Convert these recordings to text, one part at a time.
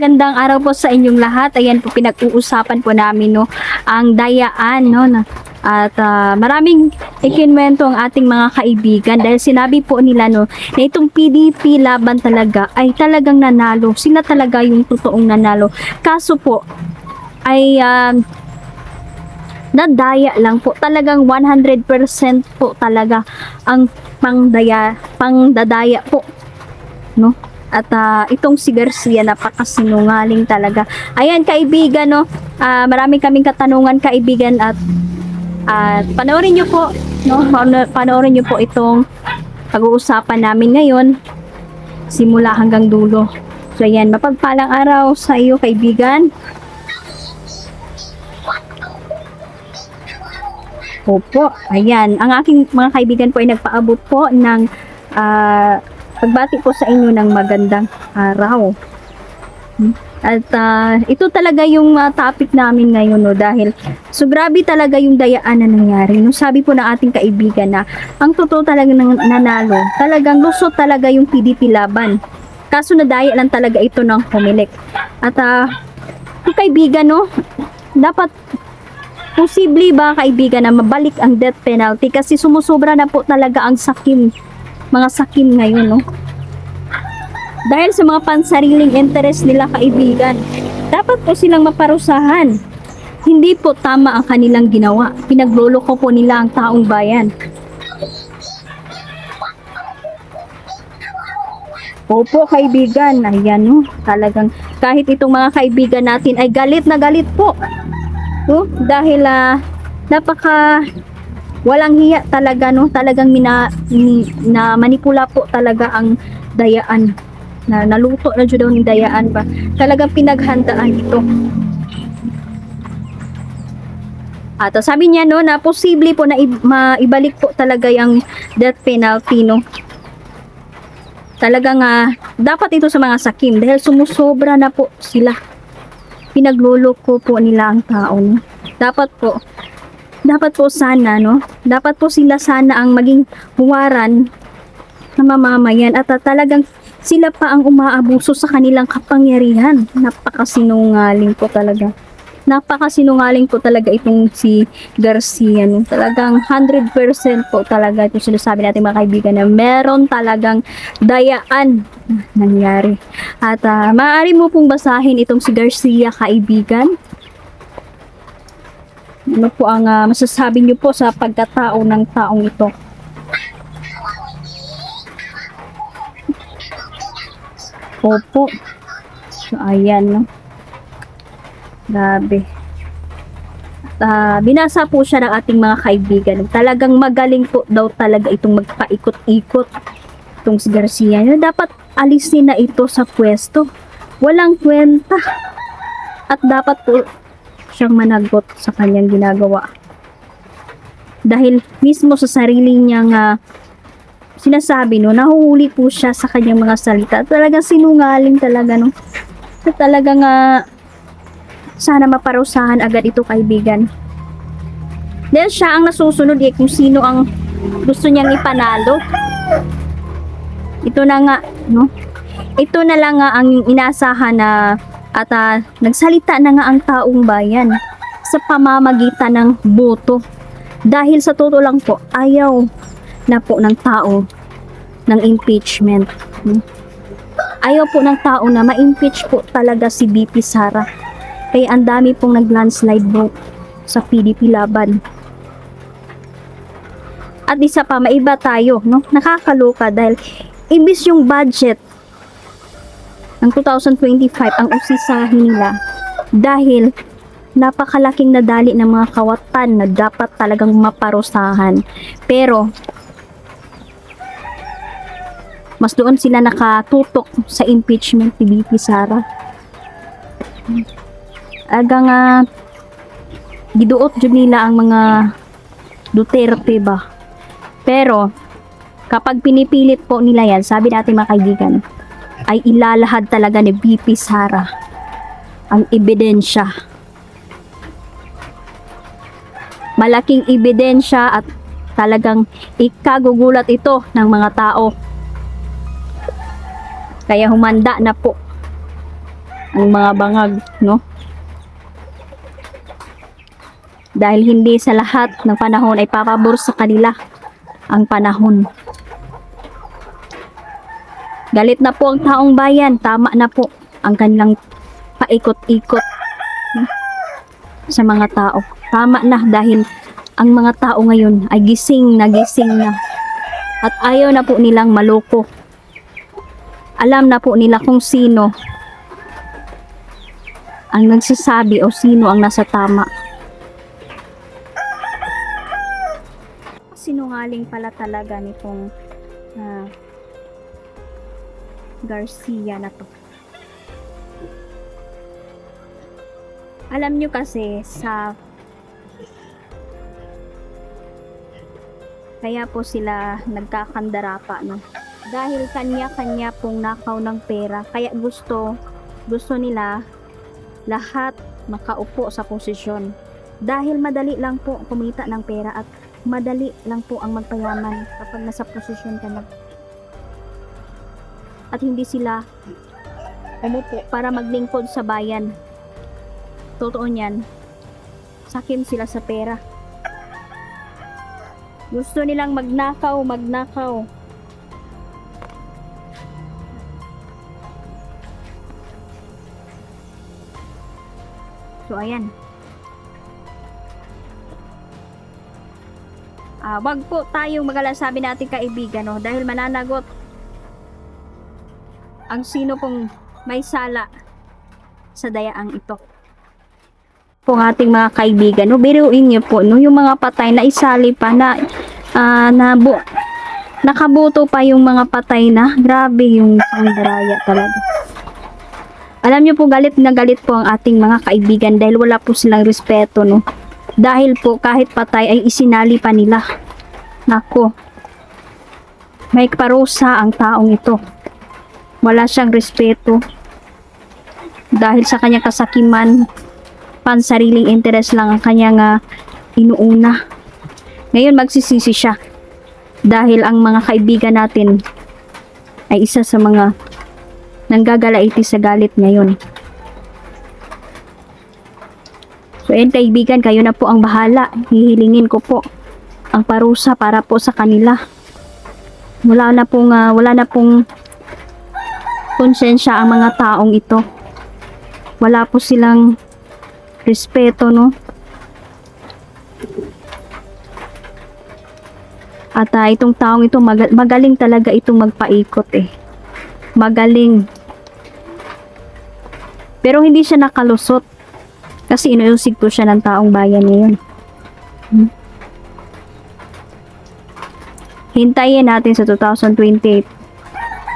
Gandang araw po sa inyong lahat. Ayan po, pinag-uusapan po namin no, ang dayaan no at maraming ikinwento ang ating mga kaibigan dahil sinabi po nila no na itong PDP laban talaga ay talagang nanalo. Sila talaga yung totoong nanalo. Kaso po ay nadaya lang po. Talagang 100% po talaga ang pangdadaya po no. At itong si Garcia, napakasinungaling talaga. Ayan, kaibigan, no? Marami kaming katanungan, kaibigan, at panoorin nyo po, no? Panoorin nyo po itong pag-uusapan namin ngayon, simula hanggang dulo. So, ayan, mapagpalang araw sa iyo, kaibigan. Opo, ayan. Ang aking mga kaibigan po ay nagpaabot po ng pagbati po sa inyo ng magandang araw. At ito talaga yung topic namin ngayon no, dahil so grabe talaga yung dayaan na nangyari. No, sabi po ng ating kaibigan na ang totoo talaga ng nanalo, talagang lusot talaga yung PDP laban. Kaso nadaya lang talaga ito ng Comelec. At kaibigan no, dapat posible ba kaibigan na mabalik ang death penalty kasi sumusobra na po talaga ang mga sakim ngayon, no? Dahil sa mga pansariling interest nila, kaibigan, dapat po silang maparusahan. Hindi po tama ang kanilang ginawa. Pinagloloko po nila ang taong bayan. Opo, kaibigan, ayan, no? Talagang kahit itong mga kaibigan natin ay galit na galit po. No? Dahil napaka walang hiya talaga no, talagang na manipula po talaga ang dayaan na naluto na jud daw ni dayaan ba, talagang pinaghandaan ito. At sabi niya no na posible po na maibalik po talaga yung death penalty no. Talagang dapat ito sa mga sakim dahil sumusobra na po sila, pinagluloko po nila ang tao no? Dapat po sana, no? Dapat po sila sana ang maging huwaran na mamamayan at talagang sila pa ang umaabuso sa kanilang kapangyarihan. Napakasinungaling po talaga. Napakasinungaling po talaga itong si Garcia, no? Talagang 100% po talaga ito sinasabi natin mga kaibigan na meron talagang dayaan na nangyari. At maaari mo pong basahin itong si Garcia, kaibigan. Ano po ang masasabi niyo po sa pagkatao ng taong ito? Opo. So, ayan, no? Grabe. Binasa po siya ng ating mga kaibigan. Talagang magaling po daw talaga itong magpaikot-ikot. Itong si Garcia. Dapat alisin na ito sa pwesto. Walang kwenta. At dapat po siyang managot sa kanyang ginagawa. Dahil mismo sa sarili niyang sinasabi no, nahuhuli po siya sa kanyang mga salita. Talagang sinungaling talaga no. Talagang sana maparusahan agad ito, kaibigan. Dahil siya ang nasusunod kung sino ang gusto niyang ipanalo. Ito na nga no. Ito na lang ang inasahan na at nagsalita na nga ang taong bayan sa pamamagitan ng boto. Dahil sa totoo lang po, ayaw na po ng tao ng impeachment. Ayaw po ng tao na ma-impeach po talaga si BP Sara. Kaya ang dami pong nag-landslide vote sa PDP laban. At isa pa, maiba tayo, no? Nakakaloka dahil ibis yung budget ang 2025 ang usisahin nila dahil napakalaking nadali ng mga kawatan na dapat talagang maparusahan. Pero mas doon sila nakatutok sa impeachment ni BP Sara. Agang giduot jud nila ang mga Duterte ba. Pero kapag pinipilit po nila yan, sabi natin mga kaibigan, ay ilalahad talaga ni BP Sara ang ebidensya. Malaking ebidensya at talagang ikagugulat ito ng mga tao. Kaya humanda na po ang mga bangag, no? Dahil hindi sa lahat ng panahon ay papabor sa kanila ang panahon. Galit na po ang taong bayan, tama na po ang kanilang paikot-ikot sa mga tao. Tama na dahil ang mga tao ngayon ay gising na at ayaw na po nilang maloko. Alam na po nila kung sino ang nagsasabi o sino ang nasa tama. Sinungaling pala talaga nitong Garcia na to. Alam nyo kasi kaya po sila nagkakandara pa, no? Dahil kanya-kanya pong nakaw ng pera, kaya gusto nila lahat makaupo sa posisyon. Dahil madali lang po kumita ng pera at madali lang po ang magpayaman kapag nasa posisyon ka na. At hindi sila umupo para maglingkod sa bayan. Totoo niyan, sakin sila sa pera. Gusto nilang magnakaw. So, ayan. Wag po tayong mag-alala, sabi natin kaibigan, no? Dahil mananagot ang sino pong may sala sa dayaang ito. Po ating mga kaibigan, no? Biruin niyo po, no? Yung mga patay na isali pa na nakabuto pa yung mga patay na. Grabe yung pangdaraya talaga. Alam niyo po, galit na galit po ang ating mga kaibigan dahil wala po silang respeto, no? Dahil po kahit patay ay isinali pa nila. Nako, may parusa ang taong ito. Wala siyang respeto dahil sa kanyang kasakiman, pansariling interes lang ang kanyang inuuna. Ngayon magsisisi siya dahil ang mga kaibigan natin ay isa sa mga nanggagalaiti sa galit ngayon. So, kaibigan, kayo na po ang bahala. Hihilingin ko po ang parusa para po sa kanila. Wala na pong konsensya ang mga taong ito. Wala po silang respeto, no? At itong taong ito, magaling talaga itong magpaikot eh. Magaling. Pero hindi siya nakalusot. Kasi inuusig po siya ng taong bayan ngayon. Hintayin natin sa 2028.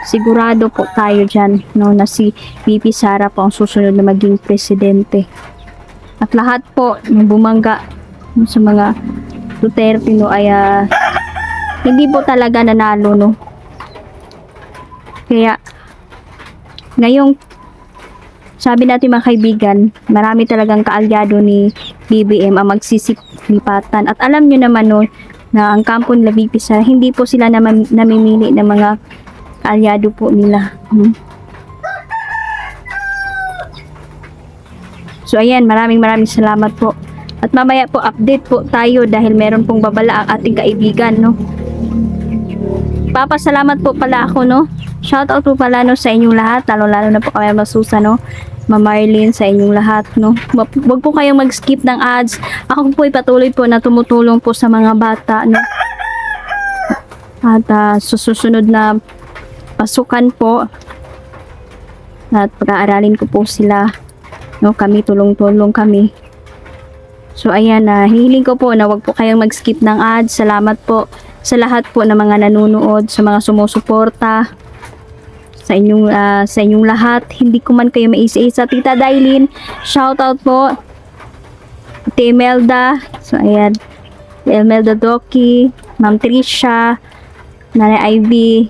Sigurado po tayo dyan, no, na si VP Sara po ang susunod na maging presidente. At lahat po ng bumangga sa mga Duterte, no, ay hindi po talaga nanalo, no. Kaya ngayong sabi natin mga kaibigan, marami talagang kaalyado ni BBM ang magsisilipatan. At alam nyo naman, no, na ang kampo nila VP Sara, hindi po sila namimili ng mga kaalyado po nila. So ayan, maraming salamat po. At mamaya po update po tayo dahil meron pong babala ang ating kaibigan, no. Papasalamat po pala ako, no. Shoutout po pala, no, sa inyong lahat, lalo na po kami Masusa, no. Ma'am Marlene, sa inyong lahat, no. Wag po kayong mag-skip ng ads. Ako po ay patuloy po na tumutulong po sa mga bata, no. At susunod na pasukan po at pag-aaralin ko po sila, no. Kami tulong-tulong kami. So ayan, hihiling ko po na wag po kayong mag-skip ng ads. Salamat po sa lahat po ng mga nanonood, sa mga sumusuporta, sa inyong lahat. Hindi ko man kayo maisa-isa. Tita Dailin, shoutout po. Tita Imelda, so ayan, Imelda Doki, Ma'am Trisha, Nanay Ivy,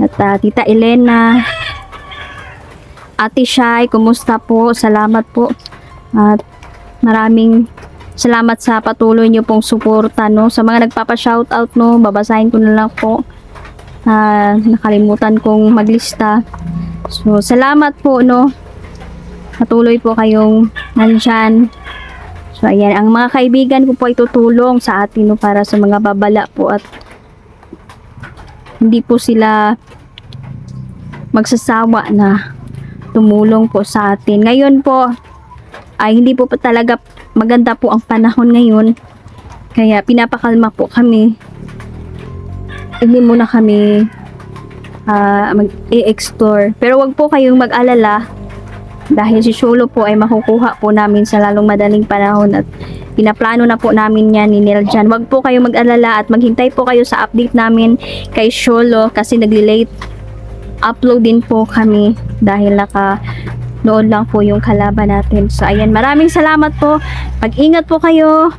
at Tita Elena, Ate Shai, kumusta po? Salamat po. At maraming salamat sa patuloy niyo pong suporta, no. Sa mga nagpapa-shoutout, no, babasahin ko na lang po. Nakalimutan kong maglista. So, salamat po, no. patuloy po kayong nandyan. So, ayan, ang mga kaibigan ko po ay tutulong sa atin no, para sa mga babala po at hindi po sila magsasawa na tumulong po sa atin. Ngayon po, ay hindi po talaga maganda po ang panahon ngayon. Kaya pinapakalma po kami. Hindi muna kami mag-e-explore. Pero wag po kayong mag-alala dahil si Sholo po ay makukuha po namin sa lalong madaling panahon at pinaplano na po namin yan ni Niljan. Wag po kayong mag-alala at maghintay po kayo sa update namin kay Sholo kasi nag-late upload din po kami dahil noon lang po yung kalaban natin. So ayan, maraming salamat po. Mag-ingat po kayo.